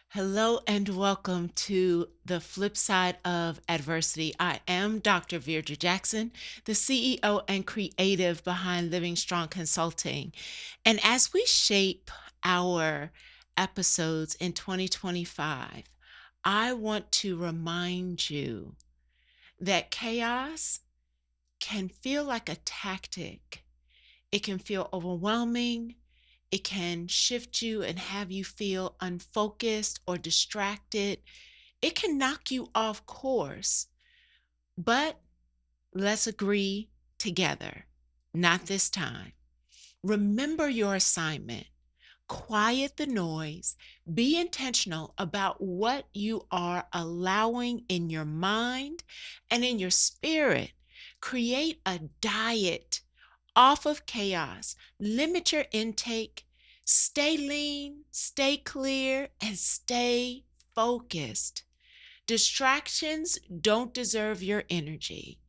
Hello and welcome to the flip side of adversity. I am Dr. Veirdre Jackson, the CEO and creative behind Living Strong Consulting. And as we shape our episodes in 2025, I want to remind you that chaos can feel like a tactic. It can feel overwhelming. It can shift you and have you feel unfocused or distracted. It can knock you off course. But let's agree together, not this time. Remember your assignment. Quiet the noise. Be intentional about what you are allowing in your mind and in your spirit. Create a diet off of chaos. Limit your intake. Stay lean, stay clear, and stay focused. Distractions don't deserve your energy.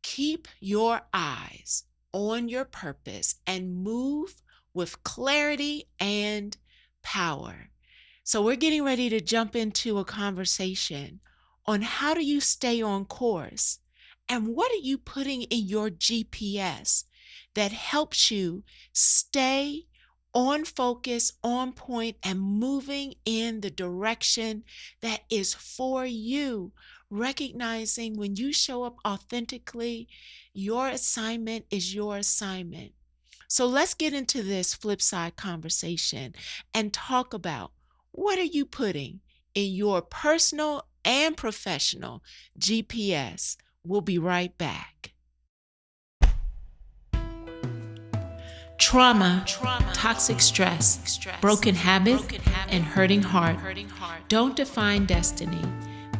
Keep your eyes on your purpose and move with clarity and power. So, we're getting ready to jump into a conversation on how do you stay on course and what are you putting in your GPS that helps you stay on focus, on point, and moving in the direction that is for you. Recognizing when you show up authentically, your assignment is your assignment. So let's get into this flip side conversation and talk about what are you putting in your personal and professional GPS. We'll be right back. Trauma, toxic stress, broken habit, and hurting heart don't define destiny,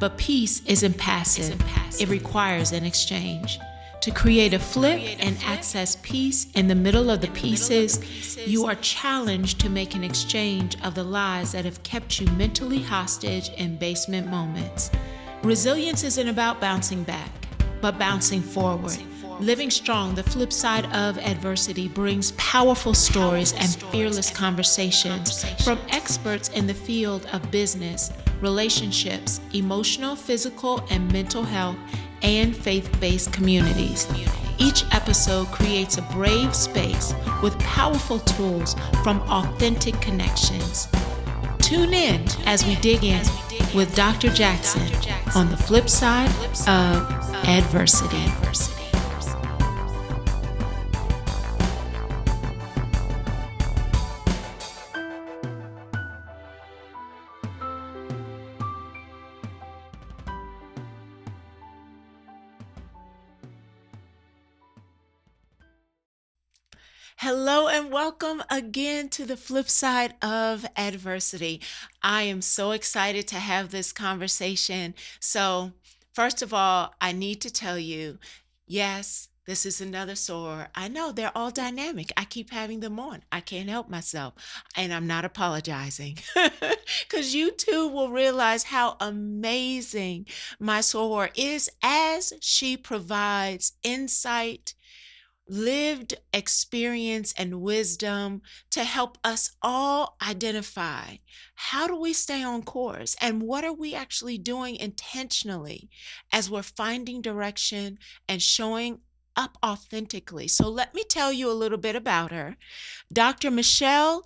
but peace isn't passive. It requires an exchange. To create a flip and access peace in the middle of the pieces, you are challenged to make an exchange of the lies that have kept you mentally hostage in basement moments. Resilience isn't about bouncing back, but bouncing forward. Living Strong, the flip side of adversity, brings powerful stories and fearless conversations from experts in the field of business, relationships, emotional, physical, and mental health, and faith-based communities. Each episode creates a brave space with powerful tools from authentic connections. Tune in as we dig in with Dr. Jackson on the flip side of adversity. Hello and welcome again to the flip side of adversity. I am so excited to have this conversation. So, first of all, I need to tell you, yes, this is another SOAR. I know they're all dynamic. I keep having them on. I can't help myself. And I'm not apologizing because you too will realize how amazing my SOAR is as she provides insight, lived experience, and wisdom to help us all identify how do we stay on course and what are we actually doing intentionally as we're finding direction and showing up authentically. So let me tell you a little bit about her. Dr. Michele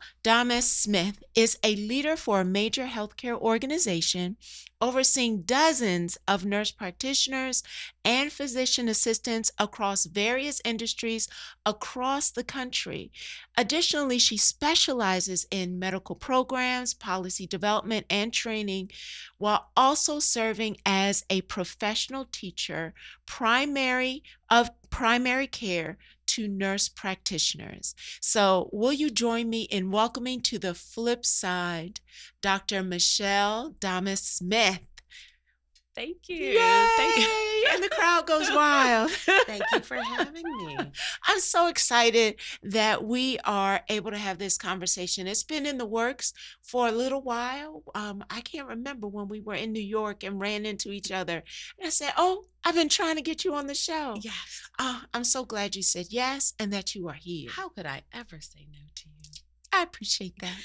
Smith is a leader for a major healthcare organization, overseeing dozens of nurse practitioners and physician assistants across various industries across the country. Additionally, she specializes in medical programs, policy development, and training, while also serving as a professional teacher of primary care to nurse practitioners. So, will you join me in welcoming to the flip side Dr. Michele Smith? Thank you. Yay! Thank you. And the crowd goes wild. Thank you for having me. I'm so excited that we are able to have this conversation. It's been in the works for a little while. I can't remember when we were in New York and ran into each other. And I said, "Oh, I've been trying to get you on the show." Yes. I'm so glad you said yes and that you are here. How could I ever say no to you? I appreciate that.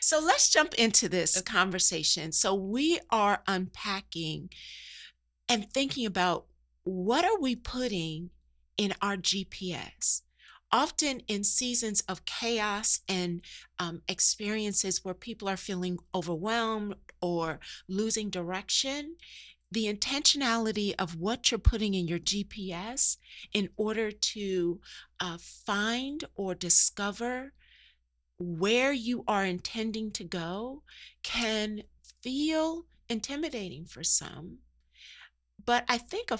So let's jump into this Okay. conversation. So we are unpacking and thinking about what are we putting in our GPS? Often in seasons of chaos and experiences where people are feeling overwhelmed or losing direction, the intentionality of what you're putting in your GPS in order to find or discover where you are intending to go can feel intimidating for some. But I think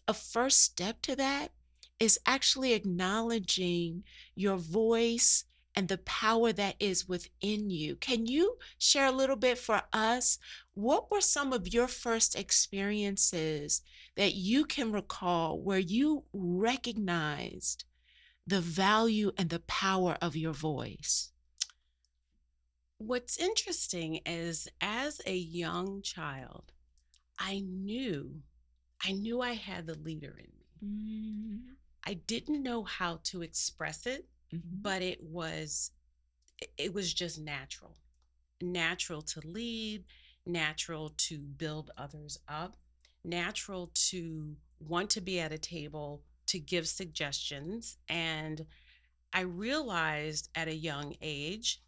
a first step to that is actually acknowledging your voice and the power that is within you. Can you share a little bit for us? What were some of your first experiences that you can recall where you recognized the value and the power of your voice? What's interesting is as a young child, I knew I had the leader in me. Mm, I didn't know how to express it, mhm, but it was just natural. Natural to lead, natural to build others up, natural to want to be at a table to give suggestions. And I realized at a young age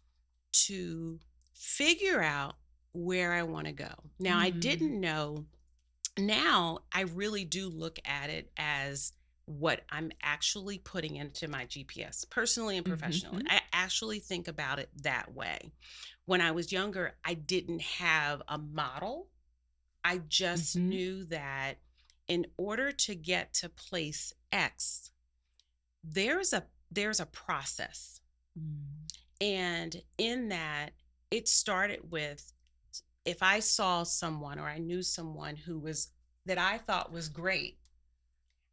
to figure out where I want to go. Now, I mm, didn't know. Now, I really do look at it as what I'm actually putting into my GPS, personally and professionally. mhm, I actually think about it that way. When I was younger, I didn't have a model. I just mhm, knew that in order to get to place X, there's a process. mm, And in that, it started with if I saw someone or I knew someone who was that I thought was great,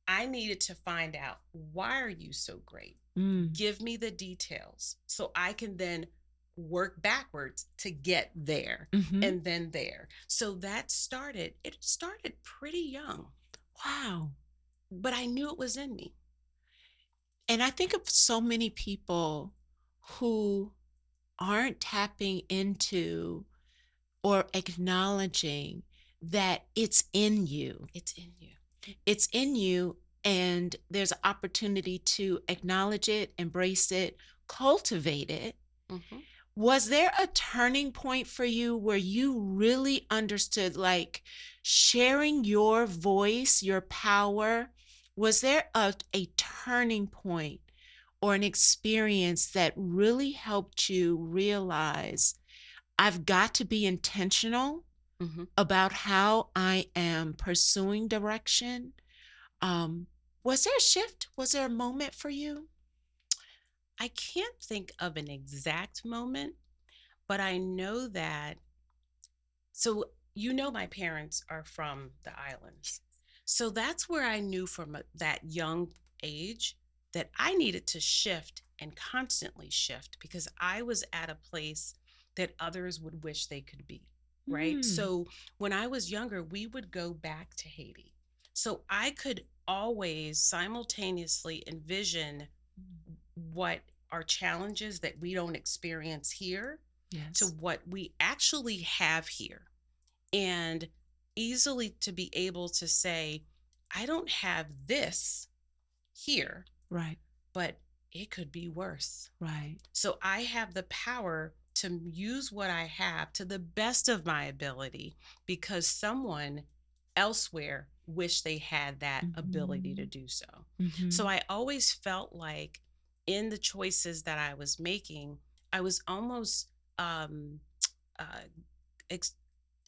I needed to find out why are you so great? mm, Give me the details so I can then work backwards to get there mhm. and then there. So it started pretty young, Wow. but I knew it was in me. And I think of so many people who aren't tapping into or acknowledging that it's in you. It's in you. It's in you, and there's an opportunity to acknowledge it, embrace it, cultivate it. Mhm. Was there a turning point for you where you really understood, like, sharing your voice, your power? Was there a turning point or an experience that really helped you realize, I've got to be intentional Mhm. about how I am pursuing direction? Um, was there a shift? Was there a moment for you? I can't think of an exact moment, but I know that my parents are from the islands. So that's where I knew from that young age that I needed to shift and constantly shift because I was at a place that others would wish they could be, right? Mm, So when I was younger, we would go back to Haiti. So I could always simultaneously envision what are challenges that we don't experience here to yes. what we actually have here and easily to be able to say, I don't have this here, Right, but it could be worse. right. So I have the power to use what I have to the best of my ability because someone elsewhere wished they had that ability to Mhm, do so. So mhm, I always felt like in the choices that I was making, I was almost um, uh, ex-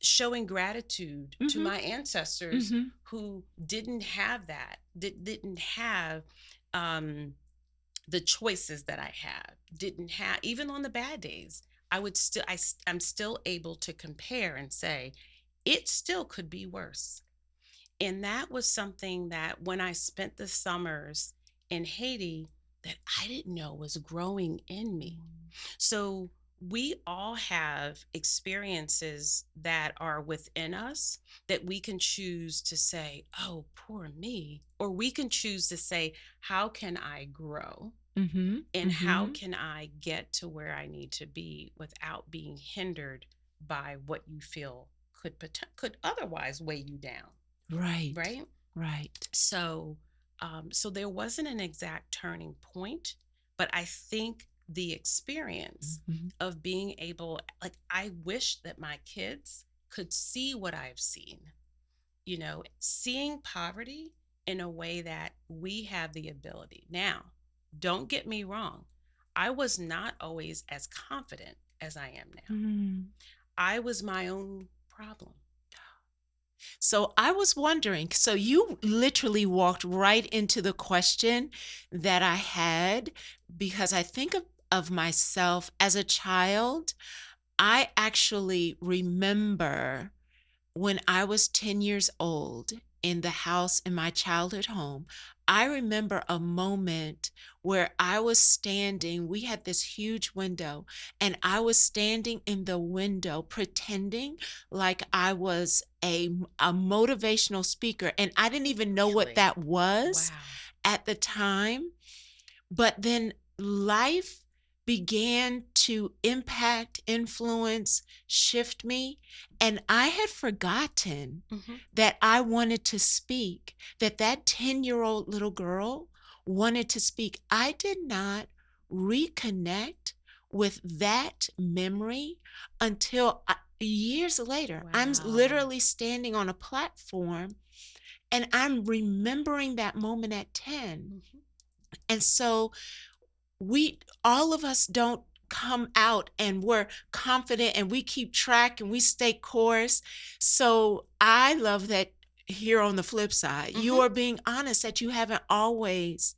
showing gratitude to mhm, my ancestors mhm, who didn't have didn't have um, the choices that I have, didn't have, even on the bad days, I'm still able to compare and say, it still could be worse. And that was something that when I spent the summers in Haiti, that I didn't know was growing in me. mm, So we all have experiences that are within us that we can choose to say, oh, poor me. Or we can choose to say, how can I grow? Mhm. And how Mhm. can I get to where I need to be without being hindered by what you feel could otherwise weigh you down, Right. right? Right. So, so there wasn't an exact turning point, but I think the experience Mhm. of being able, like, I wish that my kids could see what I've seen, seeing poverty in a way that we have the ability. Now, don't get me wrong, I was not always as confident as I am now. Mm. I was my own problem. So I was wondering, so you literally walked right into the question that I had because I think of myself as a child. I actually remember when I was 10 years old in the house in my childhood home, I remember a moment where I was standing. We had this huge window, and I was standing in the window pretending like I was a motivational speaker. And I didn't even know what Really? that was Wow. at the time. But then life began to impact, influence, shift me. And I had forgotten Hmm. that I wanted to speak, that that 10-year-old little girl wanted to speak. I did not reconnect with that memory until years later. I'm Wow. literally standing on a platform and I'm remembering that moment at 10. Hmm. And so we all of us don't come out and we're confident and we keep track and we stay course. So I love that here on the flip side, you Hmm. are being honest that you haven't always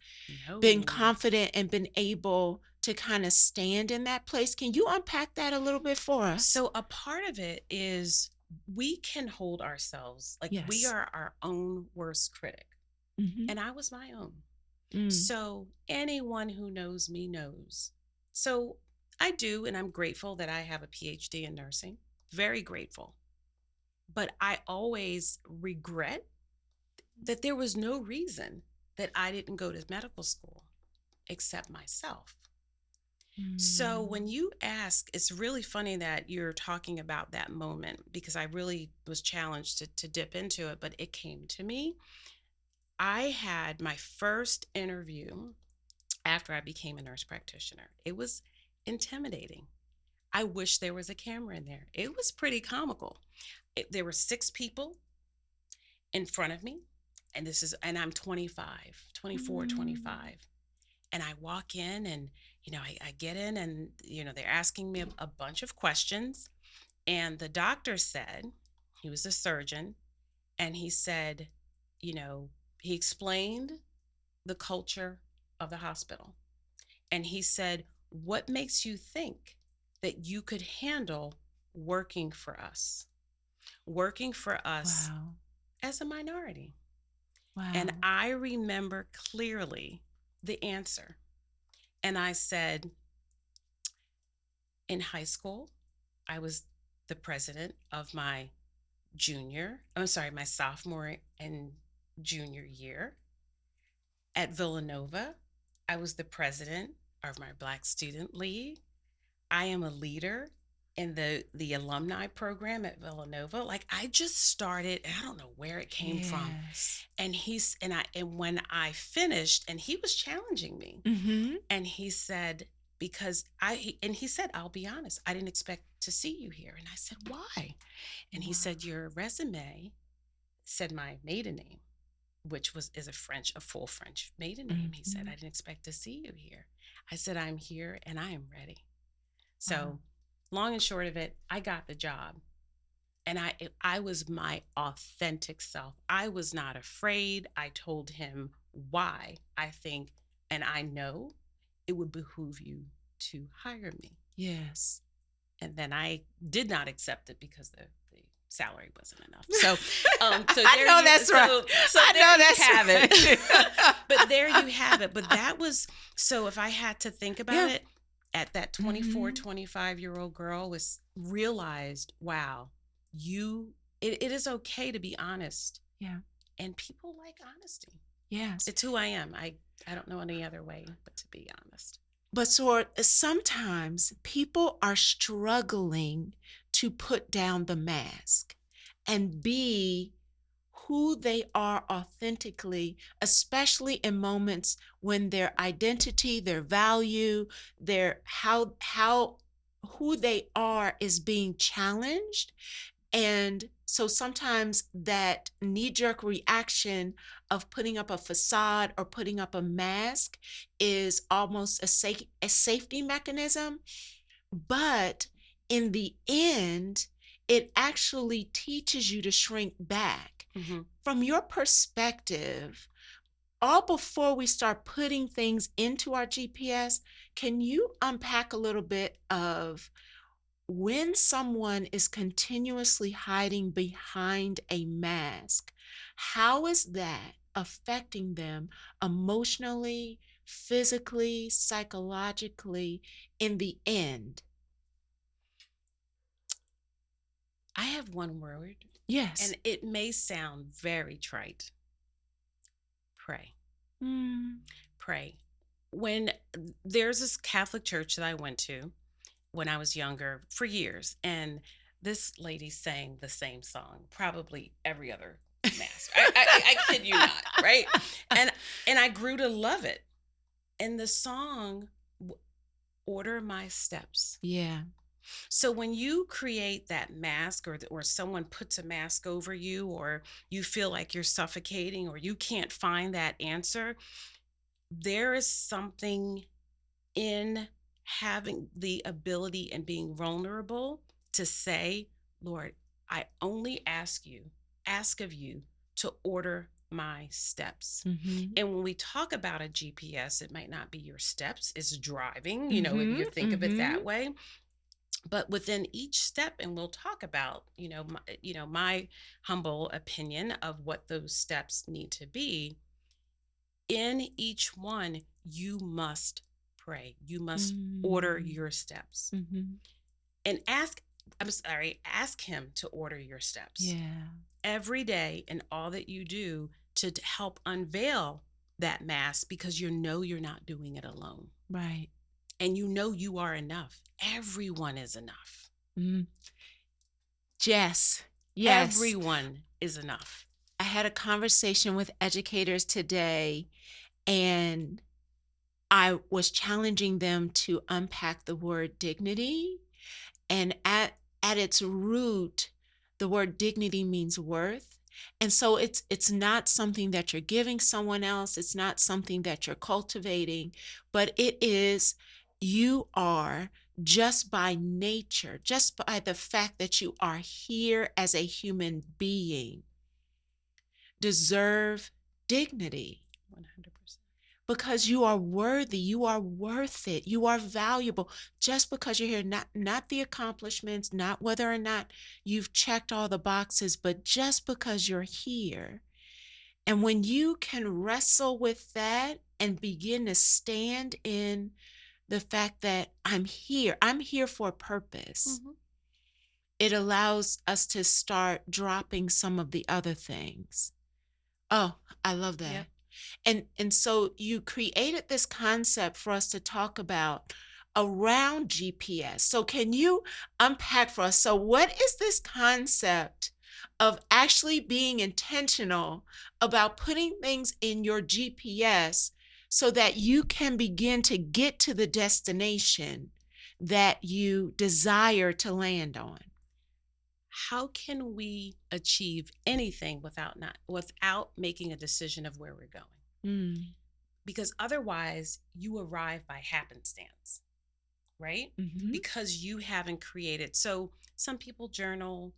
been No. confident and been able to kind of stand in that place. Can you unpack that a little bit for us? So a part of it is we can hold ourselves like we Yes. are our own worst critic. Mm-hmm. And I was my own. Mm. So anyone who knows me knows. So I do, and I'm grateful that I have a PhD in nursing. Very grateful. But I always regret that there was no reason that I didn't go to medical school except myself. So when Mm. you ask, it's really funny that you're talking about that moment because I really was challenged to dip into it, but it came to me. I had my first interview after I became a nurse practitioner. It was intimidating. I wish there was a camera in there. It was pretty comical. There were six people in front of me, and I'm 25, 24, Mm. 25. And I walk in and, I get in and, they're asking me a bunch of questions. And the doctor said, he was a surgeon, and he said, you know, he explained the culture of the hospital. And he said, what makes you think that you could handle working for us? Working for us Wow. as a minority. And Wow. I remember clearly the answer. And I said, in high school, I was the president of my sophomore and junior year. At Villanova, I was the president of my Black Student League. I am a leader in the alumni program at Villanova. Like I just started, and I don't know where it came from. Yes. And when I finished, and he was challenging me, Mm-hmm. and he said, and he said, I'll be honest, I didn't expect to see you here. And I said, why? And he Wow. said, your resume said my maiden name, which is a full French maiden name. He said, I Mhm. didn't expect to see you here. I said, I'm here and I am ready. Wow. So, long and short of it, I got the job, and I was my authentic self. I was not afraid. I told him why I think and I know it would behoove you to hire me. Yes. And then I did not accept it because the salary wasn't enough. So I know that's right. I there know you that's have it. But right. there you have it. But that was, so if I had to think about Yeah. it, at that 24, Mhm. 25-year-old girl was realized, wow, it is okay to be honest. Yeah. And people like honesty. Yes. It's who I am. I don't know any other way but to be honest. But so sometimes people are struggling to put down the mask and be who they are authentically, especially in moments when their identity, their value, their how who they are is being challenged. And so sometimes that knee jerk reaction of putting up a facade or putting up a mask is almost a safety mechanism. But in the end, it actually teaches you to shrink back. Mhm. From your perspective, all before we start putting things into our GPS, can you unpack a little bit of when someone is continuously hiding behind a mask, how is that affecting them emotionally, physically, psychologically in the end? I have one word, Yes. and it may sound very trite. Pray. Mm, Pray. When there's this Catholic church that I went to when I was younger for years, and this lady sang the same song probably every other mass. I kid you not, right? And I grew to love it. And the song "Order My Steps." yeah. So when you create that mask, or someone puts a mask over you, or you feel like you're suffocating, or you can't find that answer, there is something in having the ability and being vulnerable to say, Lord, I only ask of you to order my steps. Mhm. And when we talk about a GPS, it might not be your steps, it's driving, if you Mhm. think of it Mhm. that way. But within each step, and we'll talk about, my humble opinion of what those steps need to be. In each one, you must pray. You must order Mm. your steps Mhm. and ask him to order your steps Yeah. every day in all that you do to help unveil that mask, because you're not doing it alone. Right. And you are enough. Everyone is enough. Mm. Yes. Yes. Everyone is enough. I had a conversation with educators today, and I was challenging them to unpack the word dignity. And at its root, the word dignity means worth. And so it's not something that you're giving someone else, it's not something that you're cultivating, but it is you are, just by nature, just by the fact that you are here as a human being, deserve dignity. 100%. Because you are worthy, you are worth it, you are valuable. Just because you're here, not the accomplishments, not whether or not you've checked all the boxes, but just because you're here. And when you can wrestle with that and begin to stand in the fact that I'm here for a purpose, Mhm. it allows us to start dropping some of the other things. Oh, I love that. Yep. And so you created this concept for us to talk about around GPS. So can you unpack for us? So what is this concept of actually being intentional about putting things in your GPS so that you can begin to get to the destination that you desire to land on? How can we achieve anything without making a decision of where we're going? Mm. Because otherwise you arrive by happenstance, right? Mm-hmm. Because you haven't created. So some people journal,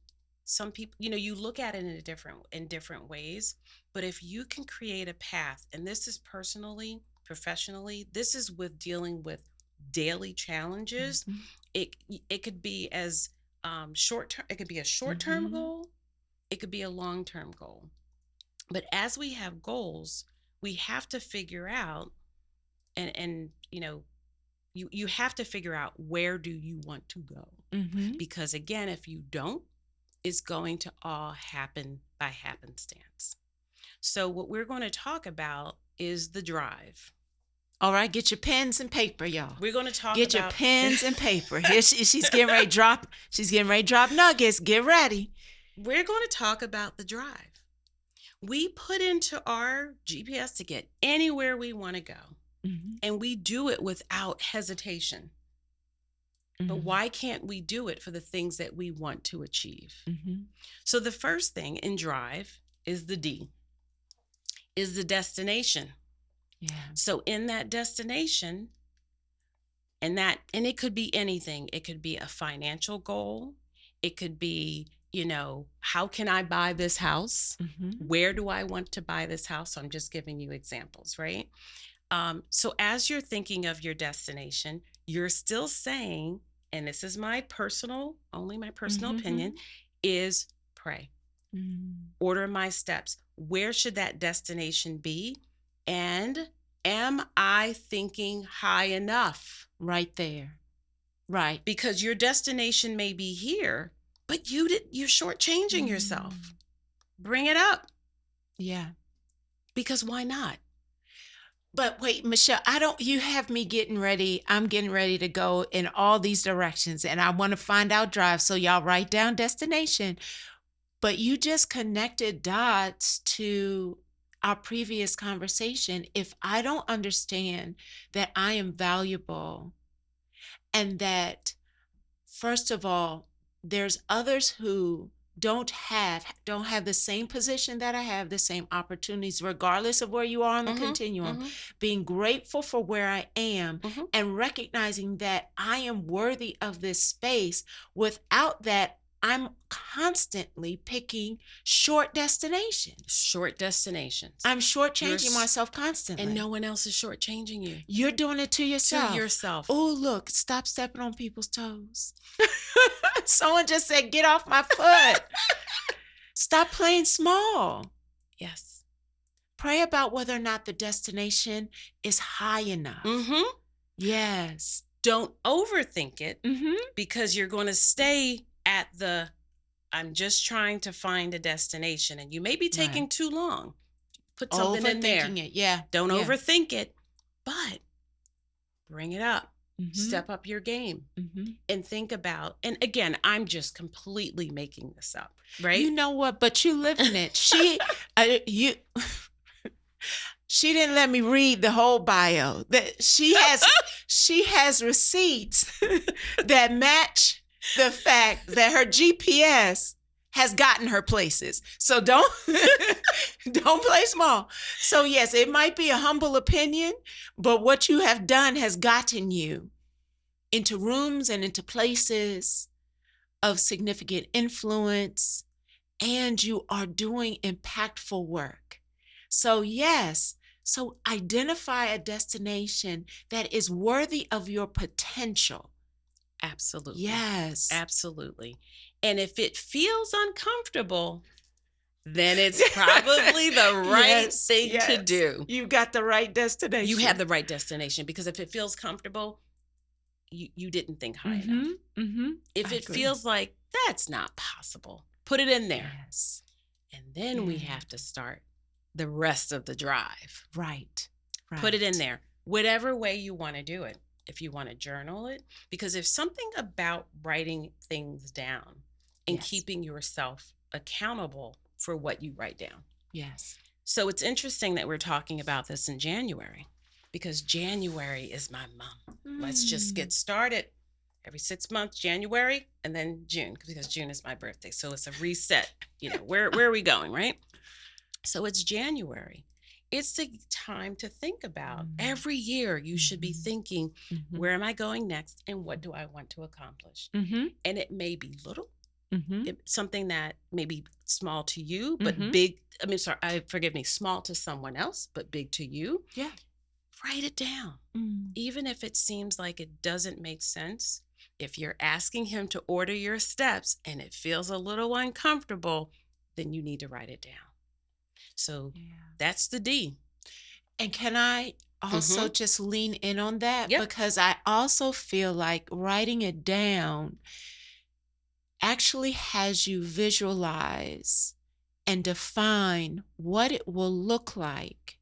some people, you look at it in different ways. But if you can create a path, and this is personally, professionally, this is with dealing with daily challenges. Mm-hmm. It could be as short term. It could be a short term Mm-hmm. goal. It could be a long term goal. But as we have goals, we have to figure out, and you have to figure out, where do you want to go? Mm-hmm. Because again, if you don't, it's going to all happen by happenstance. So what we're going to talk about is the drive. All right, get your pens and paper, y'all. We're going to talk Get your about pens and paper. Here she's getting ready to drop. She's getting ready to drop nuggets. Get ready. we're going to talk about the drive. We put into our GPS to get anywhere we want to go. Mm-hmm. And we do it without hesitation. Mm-hmm. But why can't we do it for the things that we want to achieve? Mm-hmm. So the first thing in drive is the D, is the destination. Yeah. So in that destination, and it could be anything. It could be a financial goal. It could be, how can I buy this house? Mm-hmm. Where do I want to buy this house? So I'm just giving you examples, right? So as you're thinking of your destination, you're still saying, and this is only my personal Mm-hmm. opinion, is pray. Mm-hmm. Order my steps. Where should that destination be? And am I thinking high enough? Right there. Right. Because your destination may be here, but you're shortchanging yourself. Bring it up. Yeah. Because why not? But wait, Michele, you have me getting ready. I'm getting ready to go in all these directions and I want to find out drive. So y'all write down destination. But you just connected dots to our previous conversation. If I don't understand that I am valuable and that, first of all, there's others who don't have the same position that I have, the same opportunities, regardless of where you are on the continuum, being grateful for where I am and recognizing that I am worthy of this space. Without that, I'm constantly picking short destinations. I'm shortchanging myself constantly. And no one else is shortchanging you. You're doing it to yourself. Oh, look, stop stepping on people's toes. Someone just said, get off my foot. Stop playing small. Yes. Pray about whether or not the destination is high enough. Yes. Don't overthink it because you're going to stay at I'm just trying to find a destination, and you may be taking too long. Put something in there. Overthinking it, yeah. Don't overthink it, but bring it up. Step up your game and think about, and again, I'm just completely making this up, right? You know what? But you live in it. She didn't let me read the whole bio. That she has receipts that match the fact that her GPS has gotten her places. So don't play small. So yes, it might be a humble opinion, but what you have done has gotten you into rooms and into places of significant influence, and you are doing impactful work. So yes, so identify a destination that is worthy of your potential. Absolutely. Yes. Absolutely. And if it feels uncomfortable, then it's probably the right thing to do. You've got the right destination. You have the right destination, because if it feels comfortable, you didn't think high enough. If it feels like that's not possible, put it in there. Yes. And then we have to start the rest of the drive. Right. Put it in there, whatever way you want to do it. If you want to journal it, because there's something about writing things down and keeping yourself accountable for what you write down. Yes. So it's interesting that we're talking about this in January, because January is my month. Let's just get started. Every 6 months, January, and then June, because June is my birthday. So it's a reset. Where are we going, right? So it's January. It's the time to think about. Every year you should be thinking, where am I going next and what do I want to accomplish? And it may be little, something that may be small to you, but big. Small to someone else, but big to you. Yeah. Write it down. Even if it seems like it doesn't make sense, if you're asking him to order your steps and it feels a little uncomfortable, then you need to write it down. So that's the D. And can I also just lean in on that? Yep. Because I also feel like writing it down actually has you visualize and define what it will look like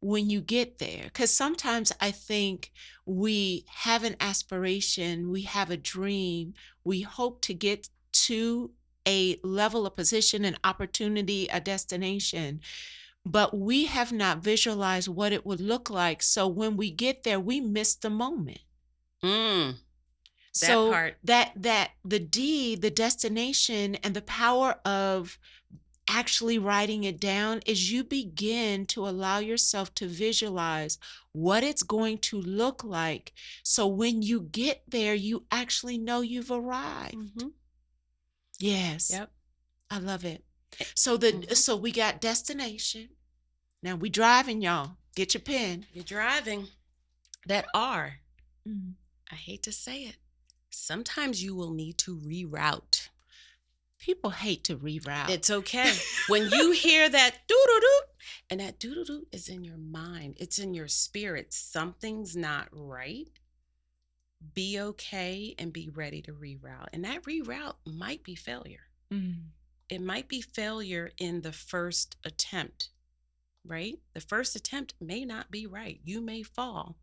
when you get there. Because sometimes I think we have an aspiration, we have a dream, we hope to get to a level, a position, an opportunity, a destination, but we have not visualized what it would look like. So when we get there, we miss the moment. Mm, that So part. that the D, the destination, and the power of actually writing it down is you begin to allow yourself to visualize what it's going to look like. So when you get there, you actually know you've arrived. Mhm. Yes, Yep. I love it. Eh, mhm. So we got destination. Now we driving, y'all. Get your pen. You're driving. That R, Mm. I hate to say it, sometimes you will need to reroute. People hate to reroute. It's okay. When you hear that doo-doo-doo, and that doo-doo-doo is in your mind, it's in your spirit, something's not right, be okay and be ready to reroute. And that reroute might be failure. Mm. It might be failure in the first attempt, right? The first attempt may not be right. You may fall,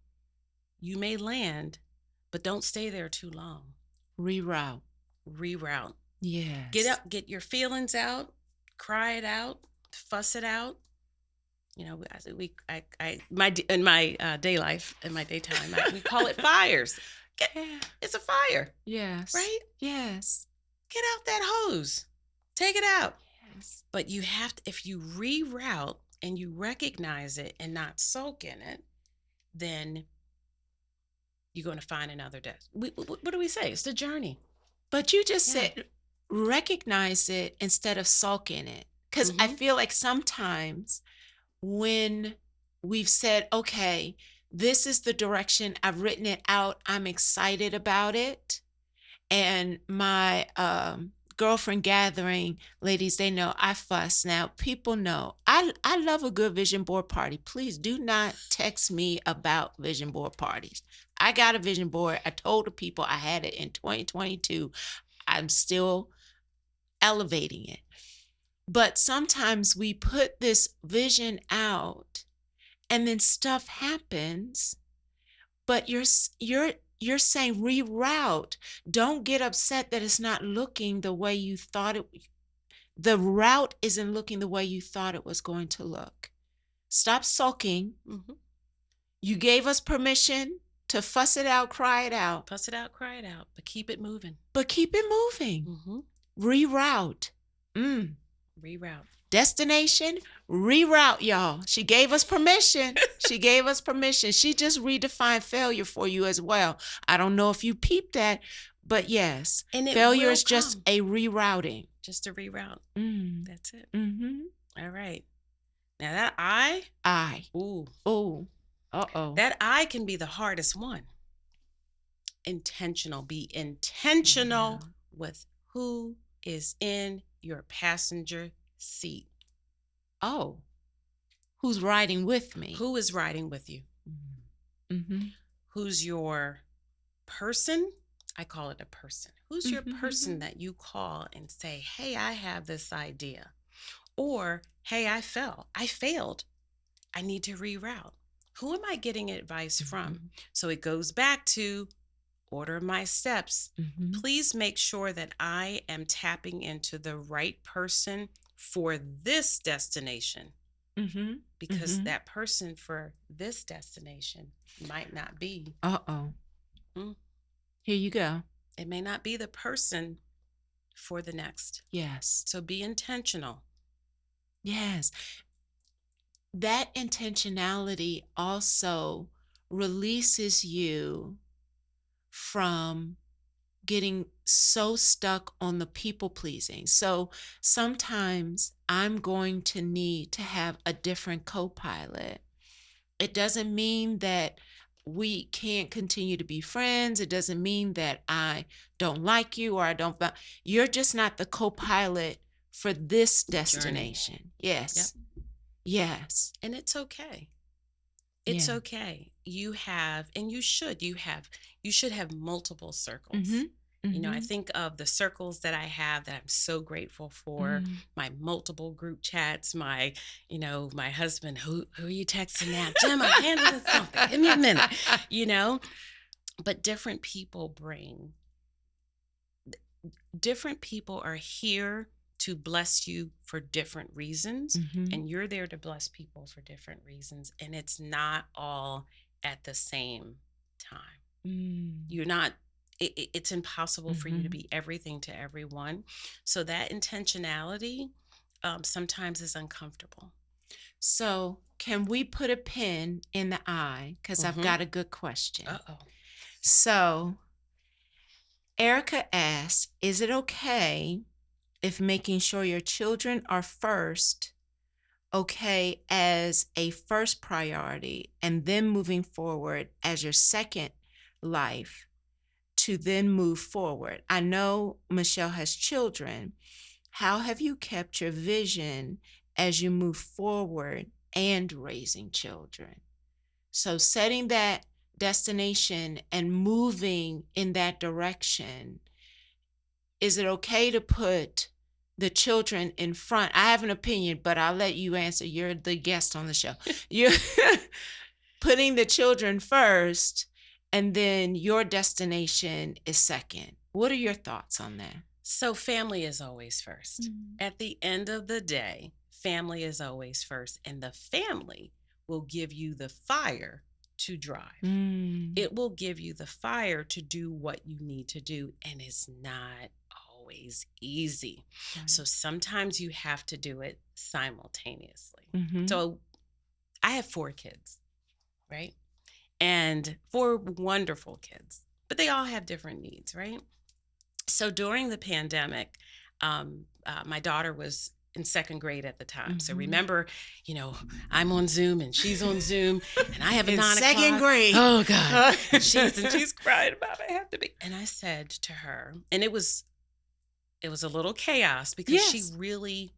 you may land, but don't stay there too long. Reroute. Reroute. Get Yes. up, get your feelings out, cry it out, fuss it out. You know, in my day life, in my daytime, we call it fires. Yeah. It's a fire, Yes. right? Yes. Get out that hose, take it out. Yes. But you have to, if you reroute and you recognize it and not soak in it, then you're going to find another death. What do we say? It's the journey. But you just Yeah. said recognize it instead of sulk in it. Because I Mhm. feel like sometimes when we've said, okay, this is the direction, I've written it out, I'm excited about it. And my girlfriend gathering, ladies, they know I fuss. Now, people know I love a good vision board party. Please do not text me about vision board parties. I got a vision board. I told the people I had it in 2022. I'm still elevating it. But sometimes we put this vision out and then stuff happens, but you're saying reroute. Don't get upset that it's not looking the way you thought it. The route isn't looking the way you thought it was going to look. Stop sulking. Mhm. You gave us permission to fuss it out, cry it out, Fuss it out, cry it out, but keep it moving. but keep it moving. Mhm. Reroute. Reroute. Destination, reroute, y'all. She gave us permission. She gave us permission. She just redefined failure for you as well. I don't know if you peeped that, but yes, And it failure will is just come. a rerouting. Just a reroute. Mm. That's it. Mm-hmm. All right. Now that I, ooh, Oh. Uh-oh. that I can be the hardest one. Intentional. Be intentional with who is in your passenger seat. Oh. Who's riding with me? Who is riding with you? Mm-hmm. Who's your person? I call it a person. Who's your person that you call and say, hey, I have this idea? Or, hey, I failed. I need to reroute. Who am I getting advice from? So it goes back to order my steps. Please make sure that I am tapping into the right person for this destination. Because that person for this destination might not be. Uh-oh. Mm, Here you go. it may not be the person for the next. Yes. So be intentional. Yes. That intentionality also releases you from getting so stuck on the people pleasing. So sometimes I'm going to need to have a different co-pilot. It doesn't mean that we can't continue to be friends. It doesn't mean that I don't like you or I don't. You're just not the co-pilot for this destination. Journey. Yes. Yep. Yes. And it's okay. It's okay. You have, and you should have multiple circles. I Mhm. think of the circles that I have that I'm so grateful for, Mm. my multiple group chats, my husband, who are you texting now? Jim, I'm handling something. Give me a minute, you know? But different people are here to bless you for different reasons, Mhm. and you're there to bless people for different reasons, and it's not all at the same time. Mm. You're not it's impossible for you to Mhm. be everything to everyone. So that intentionality sometimes is uncomfortable. So, can we put a pin in the I? Because I've Mm-hmm. got a good question. Uh-oh. So, Erica asked, is it okay if making sure your children are first okay as a first priority and then moving forward as your second life to then move forward? I know Michele has children. How have you kept your vision as you move forward and raising children? So, setting that destination and moving in that direction, is it okay to put the children in front? I have an opinion, but I'll let you answer. You're the guest on the show. You're putting the children first, and then your destination is second. What are your thoughts on that? So family is always first. Mm. At the end of the day, family is always first, and the family will give you the fire to drive. Mm. It will give you the fire to do what you need to do, and it's not always easy. Right. So sometimes you have to do it simultaneously. Mm-hmm. So I have 4 kids, right? And 4 wonderful kids, but they all have different needs, right? So during the pandemic, my daughter was in second grade at the time. So Mm-hmm. remember, I'm on Zoom and she's on Zoom, and I have a In 9 o'clock. second grade. Oh God, and she's crying about it. I have to be. And I said to her, and it was a little chaos because she Yes. really,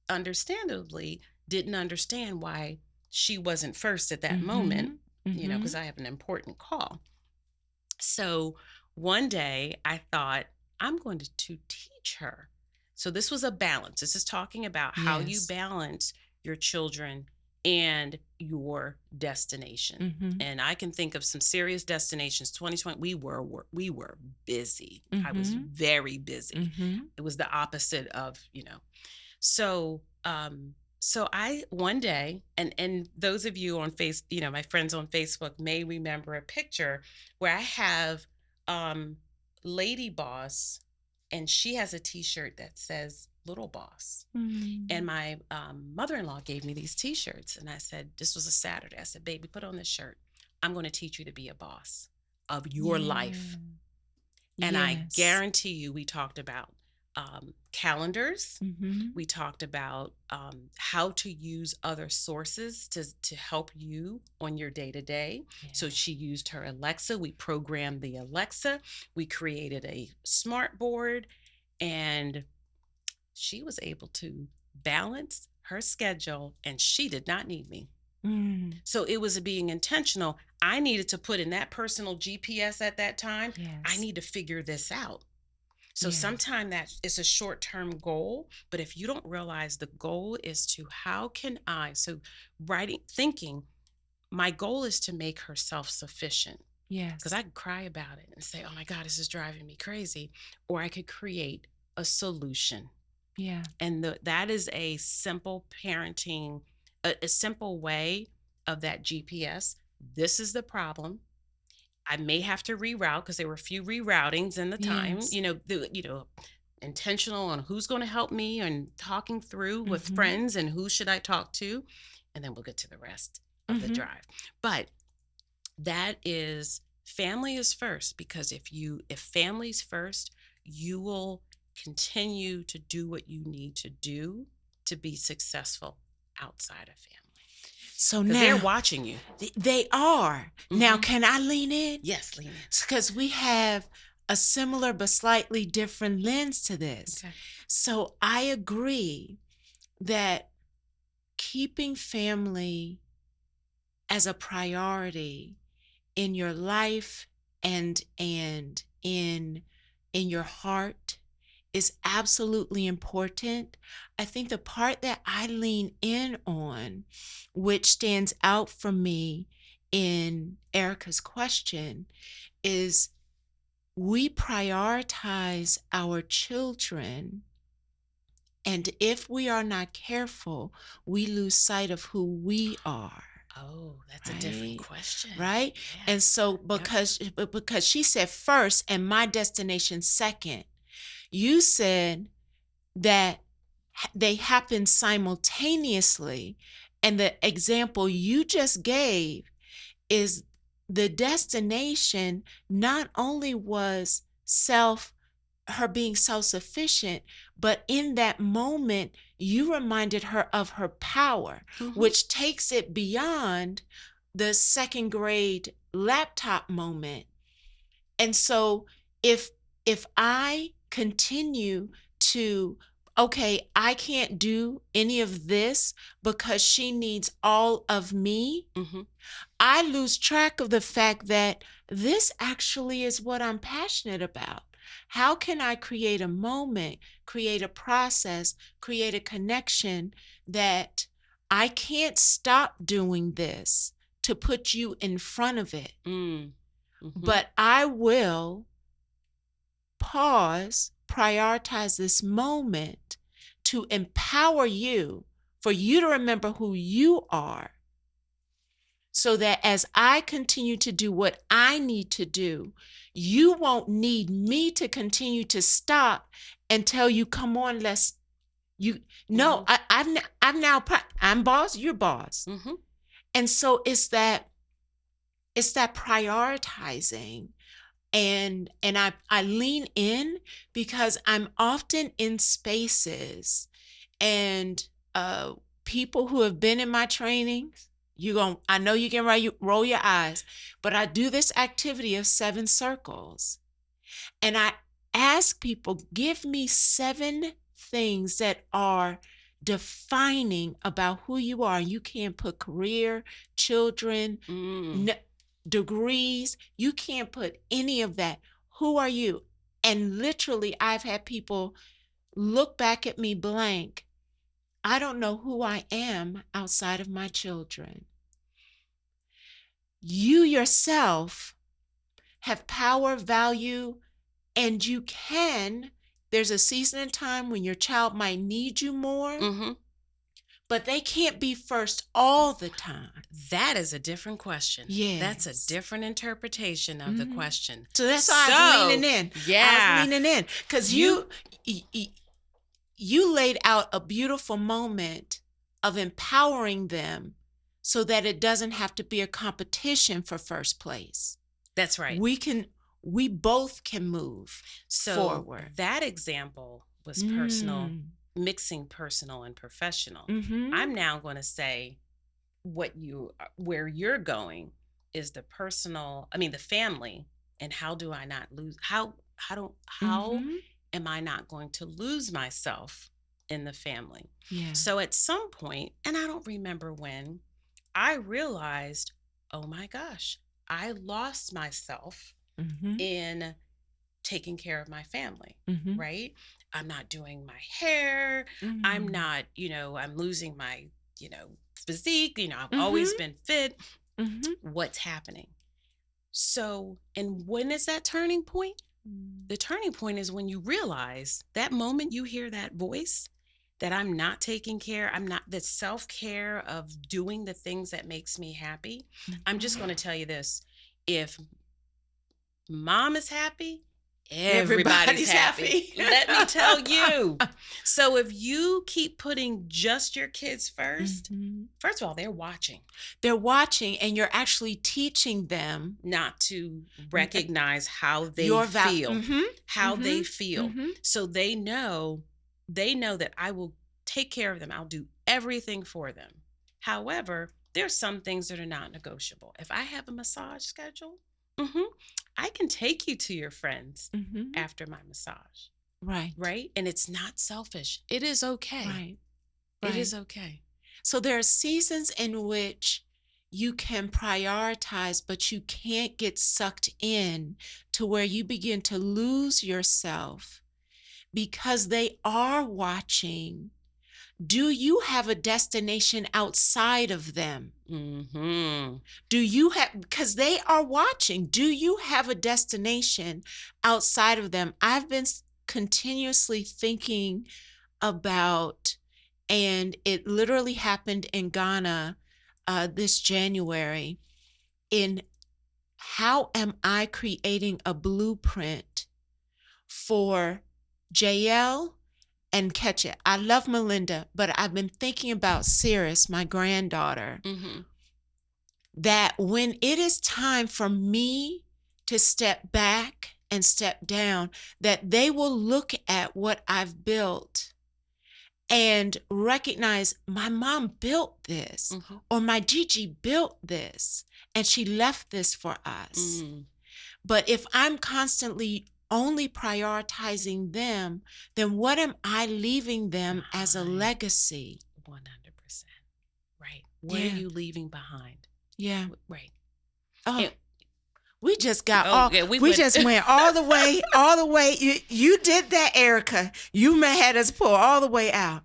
understandably, didn't understand why she wasn't first at that moment. Mm-hmm. Mm-hmm. Because I have an important call. So one day I thought, I'm going to teach her. So this was a balance. This is talking about how you Yes. balance your children and your destination. Mm-hmm. And I can think of some serious destinations. 2020, we were busy. I was Mm-hmm. very busy. Mm-hmm. It was the opposite of. So so I one day, and those of you on my friends on Facebook may remember a picture where I have um Lady Boss, and she has a t-shirt that says Little Boss. And Mm. my mother-in-law gave me these t-shirts, and I said, this was a Saturday. I said, baby, put on this shirt. I'm going to teach you to be a boss of your life. Yeah. And I Yes. guarantee you, we talked about calendars. Mm-hmm. We talked about how to use other sources to help you on your day to day. So she used her Alexa. We programmed the Alexa. We created a smart board, and she was able to balance her schedule, and she did not need me. Mm. So it was being intentional. I needed to put in that personal GPS at that time. I Yes. need to figure this out. So Yes. sometimes that is a short-term goal, but if you don't realize the goal is to how can thinking, my goal is to make her self-sufficient, because Yes. I could cry about it and say, oh my God, this is driving me crazy. Or I could create a solution. Yeah. And that is a simple parenting, a simple way of that GPS. This is the problem. I may have to reroute, because there were a few reroutings in the time, Yes. intentional on who's going to help me and talking through with Mm-hmm. friends and who should I talk to. And then we'll get to the rest of the Mm-hmm. drive. But that is, family is first, because if family's first, you will continue to do what you need to do to be successful outside of family. So Because they're now watching you. they are. Now, Mhm. can I lean in? Yes, Lena. Because we have a similar but slightly different lens to this. Okay. So I agree that keeping family as a priority in your life and in in your heart is absolutely important. I think the part that I lean in on, which stands out for me in Erica's question, is we prioritize our children. And if we are not careful, we lose sight of who we are. Oh, that's a different Right. question. Right. Yeah. And so Yep. because she said first and my destination second, you said that they happen simultaneously. And the example you just gave is the destination not only was her being self-sufficient, but in that moment, you reminded her of her power, Mhm. which takes it beyond the second grade laptop moment. And so if I continue to, okay, I can't do any of this because she needs all of me, Mhm. I lose track of the fact that this actually is what I'm passionate about. How can I create a moment, create a process, create a connection that I can't stop doing this to put you in front of it, Mm. Mhm. but I will pause, prioritize this moment to empower you, for you to remember who you are, so that as I continue to do what I need to do, you won't need me to continue to stop and tell you, come on, let's, you, no, Mhm. I'm boss, you're boss. Mhm. And so it's that prioritizing. And I lean in because I'm often in spaces and people who have been in my trainings, I know you can roll your eyes, but I do this activity of 7 circles. And I ask people, give me 7 things that are defining about who you are. You can't put career, children, Mm. n- degrees, you can't put any of that. Who are you? And literally, I've had people look back at me blank. I don't know who I am outside of my children. You yourself have power, value, and there's a season and time when your child might need you more, Mhm. but they can't be first all the time. That is a different question. That's a Yes. different interpretation of the question. So that's why I was leaning in. I was Yeah. leaning in because You you laid out a beautiful moment of empowering them so that it doesn't have to be a competition for first place. That's right. We both can move So forward. that example was personal, Mm. mixing personal and professional. Mm-hmm. I'm now going to say where you're going is the personal, I mean the family, and how do I not lose how Mm-hmm. am I not going to lose myself in the family? Yeah. So at some point, and I don't remember when, I realized, oh my gosh, I lost myself Mm-hmm. in taking care of my family, Mm-hmm. right? I'm not doing my hair. I'm Mm-hmm. not, I'm losing my, physique. I've always Mm-hmm. been fit. Mm-hmm. What's happening? So, and when is that turning point? The turning point is when you realize that moment you hear that voice that I'm not taking care, I'm not the self-care of doing the things that makes me happy. I'm just going to tell you this. If mom is happy, everybody's Everybody's happy. happy. Let me tell you. So if you keep putting just your kids first, Mhm. first of all, they're watching, They're watching, and you're actually teaching them not to recognize how they your value. feel, Mm-hmm. how Mm-hmm. they feel. Mm-hmm. So they know that I will take care of them. I'll do everything for them. However, there's some things that are not negotiable. If I have a massage schedule, mhm, I can take you to your friends Mm-hmm. after my massage, Right. right? And it's not selfish. It is okay. Right. It Right. is okay. So there are seasons in which you can prioritize, but you can't get sucked in to where you begin to lose yourself because they are watching. Do you have a destination outside of them? Mm-hmm. Do you have, because they are watching, do you have a destination outside of them? I've been continuously thinking about, and it literally happened in Ghana this January, in how am I creating a blueprint for JL and Ketchet? I love Melinda, but I've been thinking about Cirrus, my granddaughter, Mm-hmm. that when it is time for me to step back and step down, that they will look at what I've built and recognize my mom built this, Mm-hmm. or my Gigi built this, and she left this for us. Mm-hmm. But if I'm constantly only prioritizing them, then what am I leaving them as a Behind. legacy? 100%. Right. What are you leaving behind? Yeah. Right. Oh, And- we just got we went- just went all the way. You did that, Erica. You had us pull all the way out.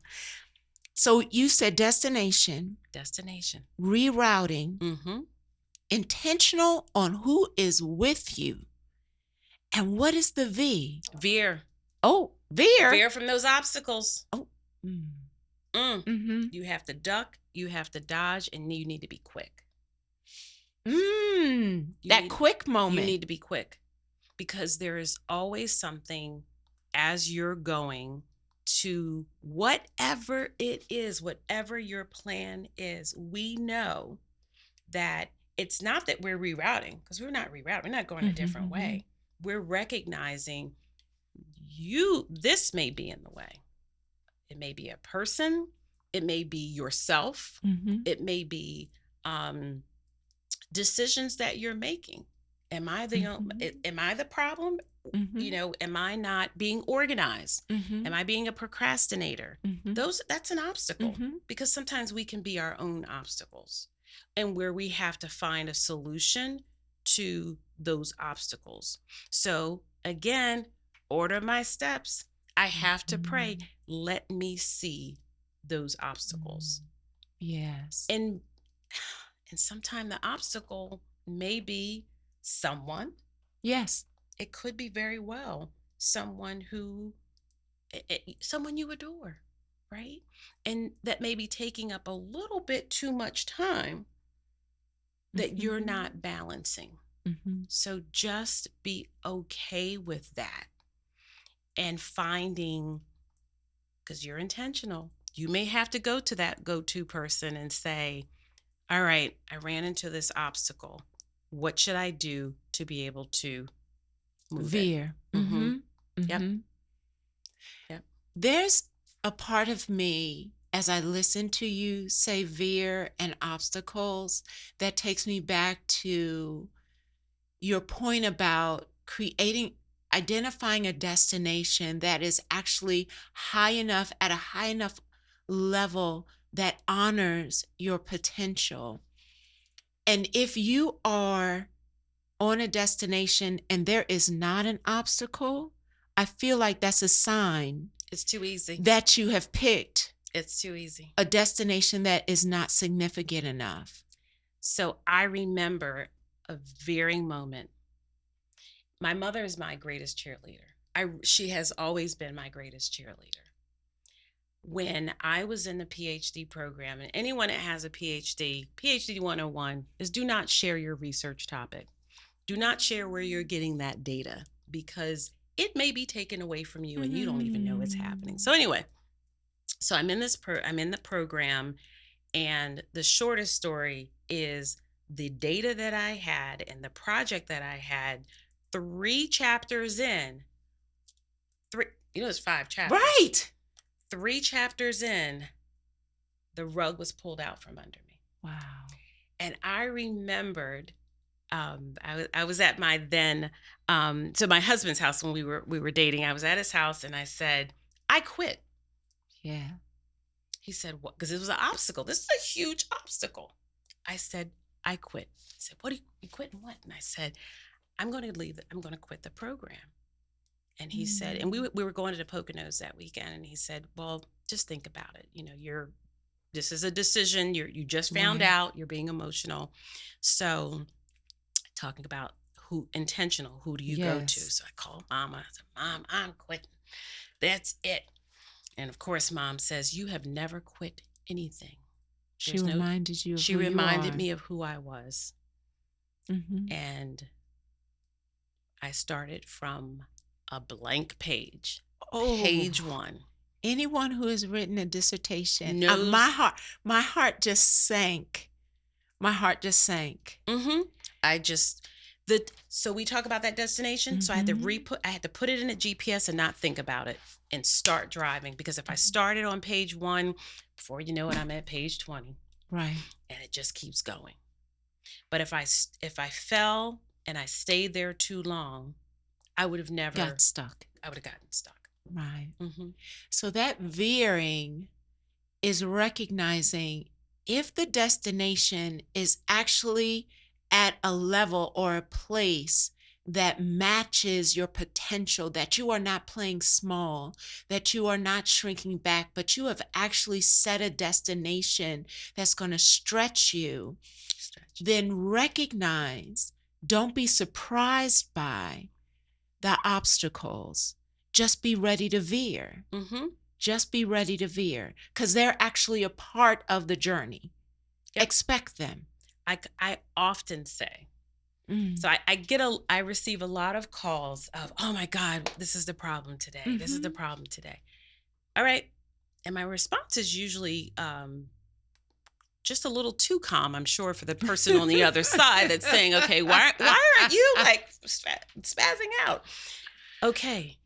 So you said destination, rerouting, Mm-hmm. intentional on who is with you. And what is the V? Veer. Oh, veer. Veer from those obstacles. Oh. Mm. Mm. You have to duck, you have to dodge, and you need to be quick. Quick moment. You need to be quick, because there is always something as you're going to whatever it is, whatever your plan is. We know that it's not that we're rerouting, because we're not rerouting. We're not going a different way. We're recognizing this may be in the way. It may be a person. It may be yourself. It may be decisions that you're making. Am I the problem? Am I not being organized? Am I being a procrastinator? That's an obstacle, because sometimes we can be our own obstacles, and where we have to find a solution to those obstacles. So again, order my steps. I have to pray. Let me see those obstacles. Yes. And sometimes the obstacle may be someone. Yes. It could be very well someone you adore, right? And that may be taking up a little bit too much time that you're not balancing. So just be okay with that, and finding, because you're intentional, you may have to go to that go-to person and say, all right, I ran into this obstacle. What should I do to be able to move veer? Yep. There's a part of me, as I listen to you say veer and obstacles, that takes me back to your point about identifying a destination that is actually at a high enough level that honors your potential. And if you are on a destination and there is not an obstacle, I feel like that's a sign. It's too easy. That you have picked. It's too easy. A destination that is not significant enough. So I remember a veering moment. My mother is my greatest cheerleader. She has always been my greatest cheerleader. When I was in the PhD program, and anyone that has a PhD 101 is, do not share your research topic. Do not share where you're getting that data, because it may be taken away from you and you don't even know it's happening. So anyway, I'm in the program, and the shortest story is the data that I had and the project that I had, 3 chapters in, it's 5 chapters. Right. 3 chapters in, the rug was pulled out from under me. Wow. And I remembered, I was at my then, so my husband's house when we were dating. I was at his house and I said, I quit. Yeah. He said, what? Because it was an obstacle. This is a huge obstacle. I said, I quit. He said, what are you quitting what? And I said, I'm going to leave. I'm going to quit the program. And he said, and we were going to the Poconos that weekend. And he said, well, just think about it. This is a decision. You just found out. You're being emotional. So talking about who do you go to? So I called Mama. I said, Mom, I'm quitting. That's it. And of course, Mom says, you have never quit anything. She reminded you of She who reminded you are. me of who I was. And I started from a blank page. Page 1. Anyone who has written a dissertation, knows. My heart just sank. My heart just sank. So we talk about that destination. So I had to put it in a GPS and not think about it and start driving, because if I started on page 1, before you know it, I'm at page 20. Right. And it just keeps going. But if I fell and I stayed there too long, I would have never got stuck. I would have gotten stuck. Right. So that veering is recognizing if the destination is actually at a level or a place that matches your potential, that you are not playing small, that you are not shrinking back, but you have actually set a destination that's going to stretch you, then recognize, don't be surprised by the obstacles. Just be ready to veer. Just be ready to veer, because they're actually a part of the journey. Yep. Expect them. I often say, so I receive a lot of calls of, oh my God, this is the problem today. This is the problem today. All right. And my response is usually just a little too calm, I'm sure, for the person on the other side that's saying, okay, why aren't you like spazzing out? Okay.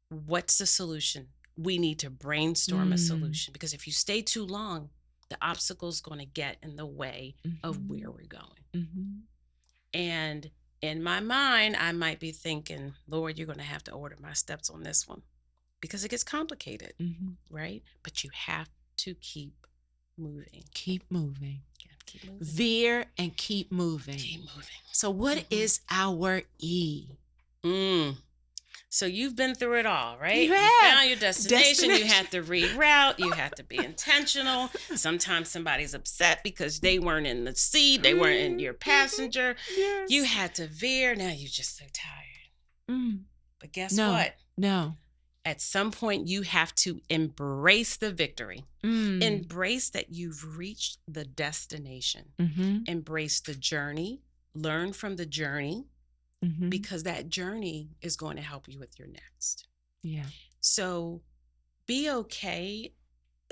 What's the solution? We need to brainstorm a solution, because if you stay too long, the obstacle's going to get in the way of where we're going. And in my mind, I might be thinking, Lord, you're going to have to order my steps on this one, because it gets complicated, right? But you have to keep moving. Keep moving. Yeah, keep moving. Veer and keep moving. Keep moving. So what is our E? So you've been through it all, right? You found your destination. You had to reroute. You had to be intentional. Sometimes somebody's upset because they weren't in the seat. They weren't in your passenger. Yes. You had to veer. Now you're just so tired. But guess what? No. At some point, you have to embrace the victory. Embrace that you've reached the destination. Embrace the journey. Learn from the journey. Because that journey is going to help you with your next. Yeah. So be okay.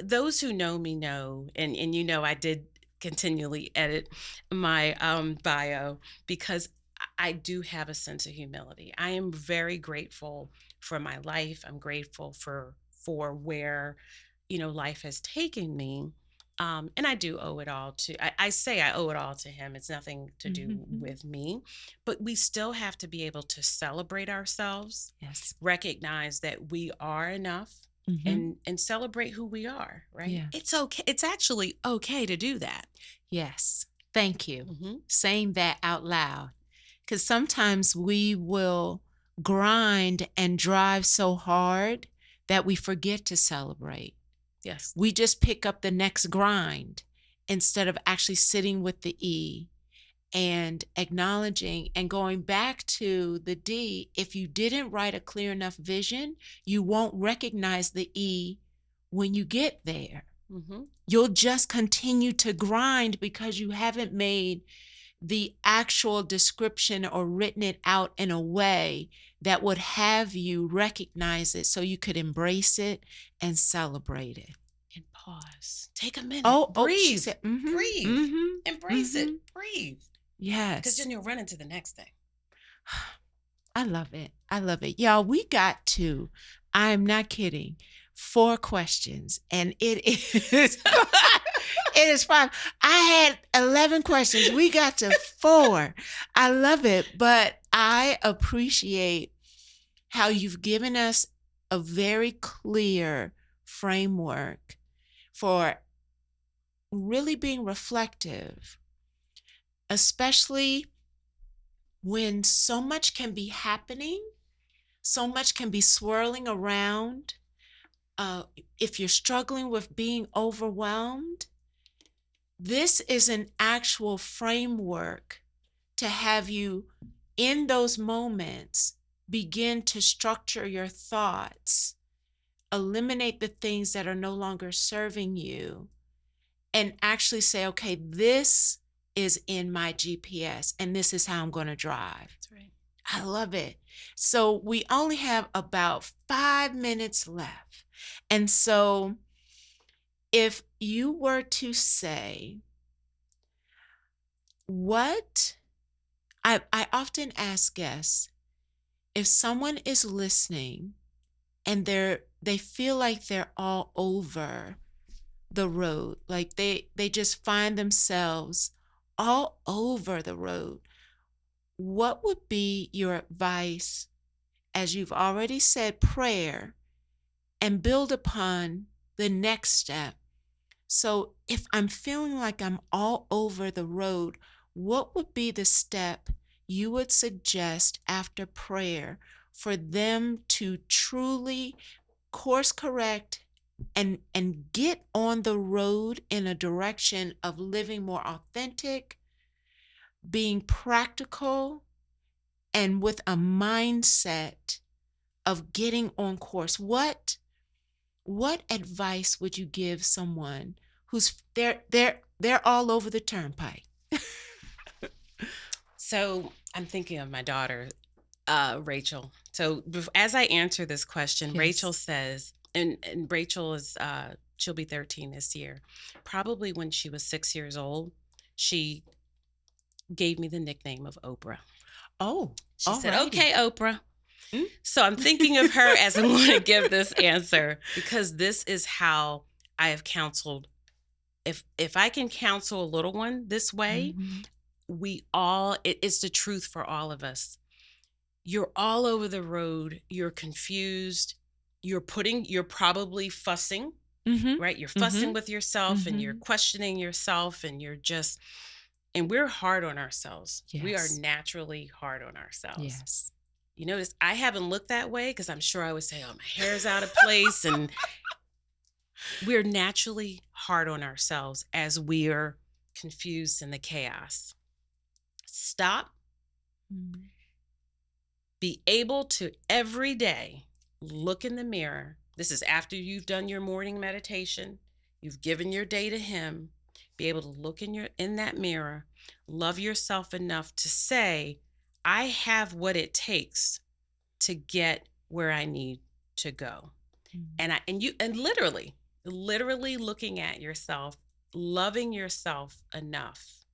Those who know me know, and I did continually edit my bio, because I do have a sense of humility. I am very grateful for my life. I'm grateful for where, life has taken me. And I do owe it all to, I say I owe it all to him. It's nothing to do with me, but we still have to be able to celebrate ourselves. Yes. Recognize that we are enough and celebrate who we are, right? Yeah. It's okay. It's actually okay to do that. Yes. Thank you. Saying that out loud. Because sometimes we will grind and drive so hard that we forget to celebrate. Yes. We just pick up the next grind instead of actually sitting with the E and acknowledging and going back to the D. If you didn't write a clear enough vision, you won't recognize the E when you get there. You'll just continue to grind because you haven't made the actual description or written it out in a way that would have you recognize it so you could embrace it and celebrate it. And pause. Take a minute. Breathe. Said, breathe. Embrace it. Breathe. Yes. Because then you'll run into the next thing. I love it. I love it. Y'all, we got to, I'm not kidding, 4 questions. And it is it is 5. I had 11 questions. We got to 4. I love it. But I appreciate how you've given us a very clear framework for really being reflective especially when so much can be happening, so much can be swirling around. Uh, if you're struggling with being overwhelmed, this is an actual framework to have you in those moments begin to structure your thoughts, eliminate the things that are no longer serving you, and actually say, okay, this is in my GPS and this is how I'm going to drive. That's right. I love it. So we only have about 5 minutes left. And so if you were to say, what I often ask guests, if someone is listening and they feel like they're all over the road, like they just find themselves all over the road, what would be your advice, as you've already said, prayer, and build upon the next step? So if I'm feeling like I'm all over the road, what would be the step you would suggest after prayer for them to truly course correct and get on the road in a direction of living more authentic, being practical, and with a mindset of getting on course? What advice would you give someone who's they're all over the turnpike? So I'm thinking of my daughter, Rachel. So as I answer this question, Yes. Rachel says, and Rachel is she'll be 13 this year. Probably when she was 6 years old, she gave me the nickname of Oprah. Oh, She all said, righty. "Okay, Oprah." Mm. So I'm thinking of her as I'm going to give this answer, because this is how I have counseled. If I can counsel a little one this way, Mhm. it's the truth for all of us. You're all over the road, you're confused, you're probably fussing, Mhm. right? You're fussing Mhm. with yourself and you're Mhm. questioning yourself, and we're hard on ourselves. We are Yes. naturally hard on ourselves. Yes. You notice I haven't looked that way, because I'm sure I would say, "Oh, my hair's out of place." And we're naturally hard on ourselves as we're confused in the chaos. Stop. Mm. Be able to every day look in the mirror. This is after you've done your morning meditation, you've given your day to him. Be able to look in that mirror, love yourself enough to say, "I have what it takes to get where I need to go." Mm. And literally looking at yourself, loving yourself enough.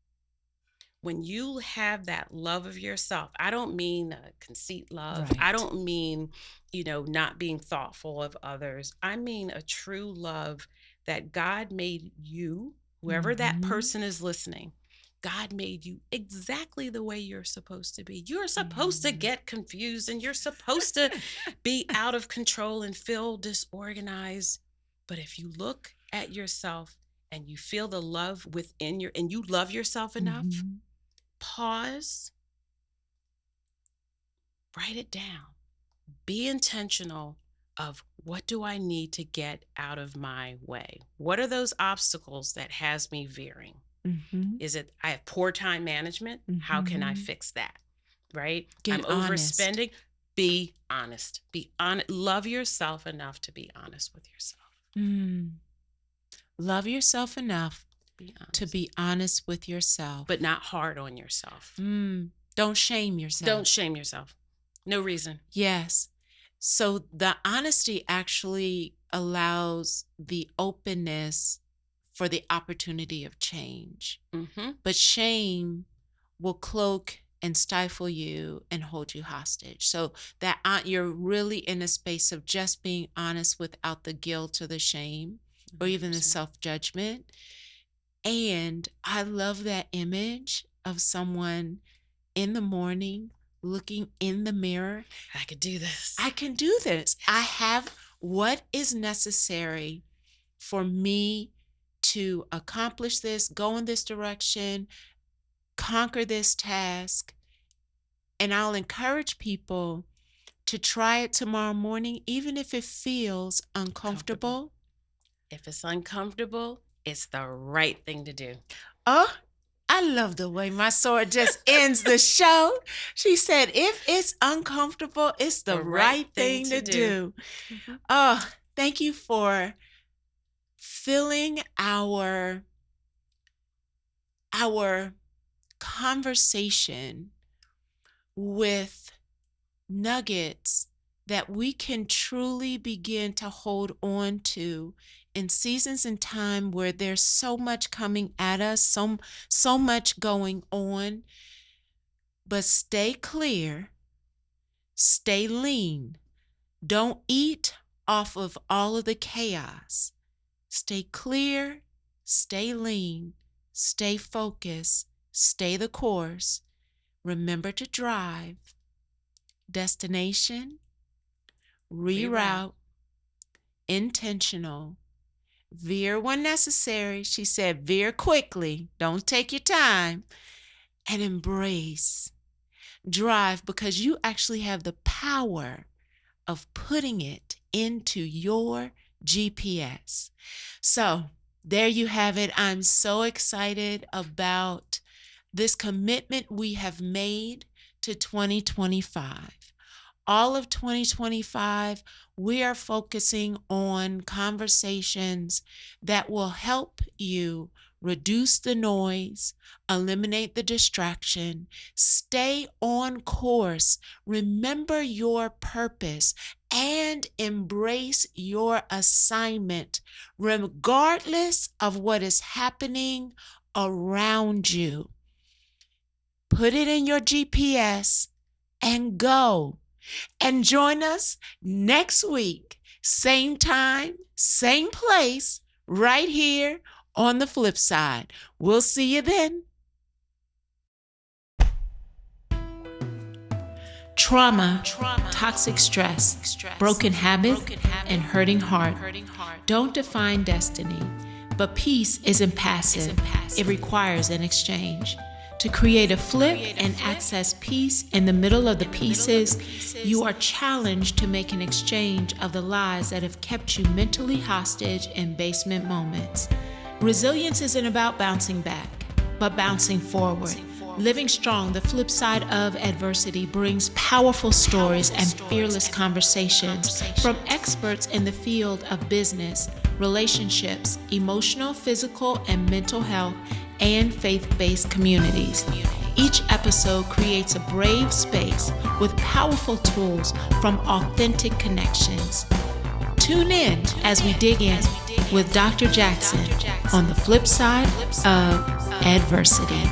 When you have that love of yourself, I don't mean a conceit love. I Right. don't mean, not being thoughtful of others. I mean a true love that God made you, whoever that Mhm. person is listening. God made you exactly the way you're supposed to be. You're supposed to Mm. get confused, and you're supposed to be out of control and feel disorganized. But if you look at yourself and you feel the love and you love yourself enough, Mhm. pause, write it down, be intentional of, what do I need to get out of my way? What are those obstacles that has me veering? Mhm. Is it I have poor time management? How can I Mhm. fix that? Right? Get I'm honest. overspending. Be honest. Be honest. Love yourself enough to be honest with yourself. Mm. Love yourself enough Be to honest. be honest with yourself. But not hard on yourself. Don't shame yourself. Don't shame yourself. No reason. Yes. So the honesty actually allows the openness for the opportunity of change. Mm-hmm. But shame will cloak and stifle you and hold you hostage. So that you're really in a space of just being honest without the guilt or the shame or even the 100%. self-judgment. And I love that image of someone in the morning looking in the mirror. I could do this. I can do this. I have what is necessary for me to accomplish this, go in this direction, conquer this task. And I'll encourage people to try it tomorrow morning, even if it feels uncomfortable. If it's uncomfortable, it's the right thing to do. Oh, I love the way my sword just ends the show. She said, if it's uncomfortable, it's the right thing to do. Mm-hmm. Oh, thank you for filling our conversation with nuggets that we can truly begin to hold on to in seasons and time where there's so much coming at us, so much going on. But stay clear, stay lean. Don't eat off of all of the chaos. Stay clear, stay lean, stay focused, stay the course. Remember to drive. Destination, reroute, intentional. Veer when necessary. She said, veer quickly. Don't take your time. And embrace. Drive, because you actually have the power of putting it into your GPS. So there you have it. I'm so excited about this commitment we have made to 2025. All of 2025, we are focusing on conversations that will help you reduce the noise, eliminate the distraction, stay on course, remember your purpose, and embrace your assignment, regardless of what is happening around you. Put it in your GPS and go. And join us next week, same time, same place, right here on the flip side. We'll see you then. Trauma, toxic stress, broken habit, and hurting heart don't define destiny, but peace isn't passive. It requires an exchange. To create a flip and access peace in the middle of the pieces, you are challenged to make an exchange of the lies that have kept you mentally hostage in basement moments. Resilience isn't about bouncing back, but bouncing forward. Living Strong, the flip side of adversity, brings powerful stories and fearless conversations from experts in the field of business, relationships, emotional, physical, and mental health, and faith-based communities. Each episode creates a brave space with powerful tools from authentic connections. Tune in as we dig in with Dr. Jackson on the flip side of adversity.